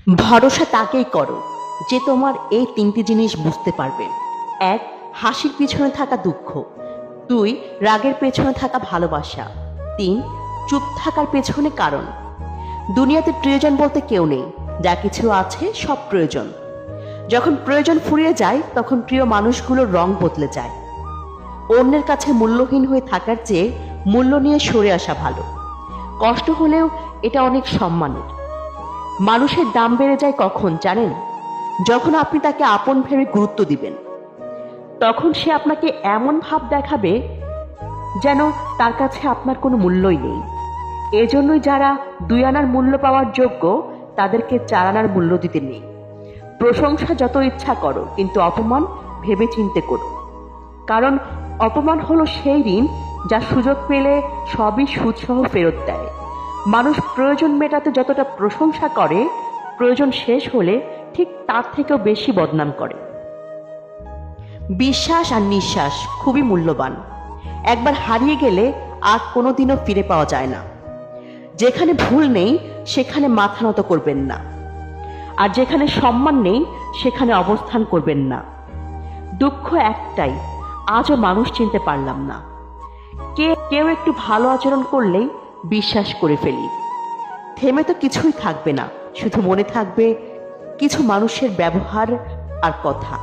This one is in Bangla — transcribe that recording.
ভরসা তাকেই করো যে তোমার এই তিনটি জিনিস বুঝতে পারবে। 1, হাসির পিছনে থাকা দুঃখ। 2, রাগের পেছনে থাকা ভালোবাসা। 3, চুপ থাকার পেছনে কারণ। দুনিয়াতে প্রিয়জন বলতে কেউ নেই, যা কিছু আছে সব প্রয়োজন। যখন প্রয়োজন ফুরিয়ে যায় তখন প্রিয় মানুষগুলোর রং বদলে যায়। অন্যের কাছে মূল্যহীন হয়ে থাকার চেয়ে মূল্য নিয়ে সরে আসা ভালো। কষ্ট হলেও এটা অনেক সম্মানের। মানুষের দাম বেড়ে যায় কখন জানেন? যখন আপনি তাকে আপন ভেবে গুরুত্ব দিবেন। তখন সে আপনাকে এমন ভাব দেখাবে যেন তার কাছে আপনার কোনো মূল্যই নেই। এজন্যই যারা 2 আনার মূল্য পাওয়ার যোগ্য তাদেরকে 4 আনার মূল্য দিতে নেই। প্রশংসা যত ইচ্ছা করো, কিন্তু অপমান ভেবে চিন্তে করো। কারণ অপমান হলো সেই ঋণ যা সুযোগ পেলে সবই সুদসহ ফেরত দেয়। মানুষ প্রয়োজন মেটাতে যতটা প্রশংসা করে, প্রয়োজন শেষ হলে ঠিক তার থেকেও বেশি বদনাম করে। বিশ্বাস আর নিঃশ্বাস খুবই মূল্যবান। একবার হারিয়ে গেলে আর কোনোদিনও ফিরে পাওয়া যায় না। যেখানে ভুল নেই সেখানে মাথা নত করবেন না, আর যেখানে সম্মান নেই সেখানে অবস্থান করবেন না। দুঃখ একটাই, আজও মানুষ চিনতে পারলাম না। কেউ একটু ভালো আচরণ করলেই বিশ্বাস করে ফেলি। থেমে তো কিছুই থাকবে না, শুধু মনে থাকবে কিছু মানুষের ব্যবহার আর কথা।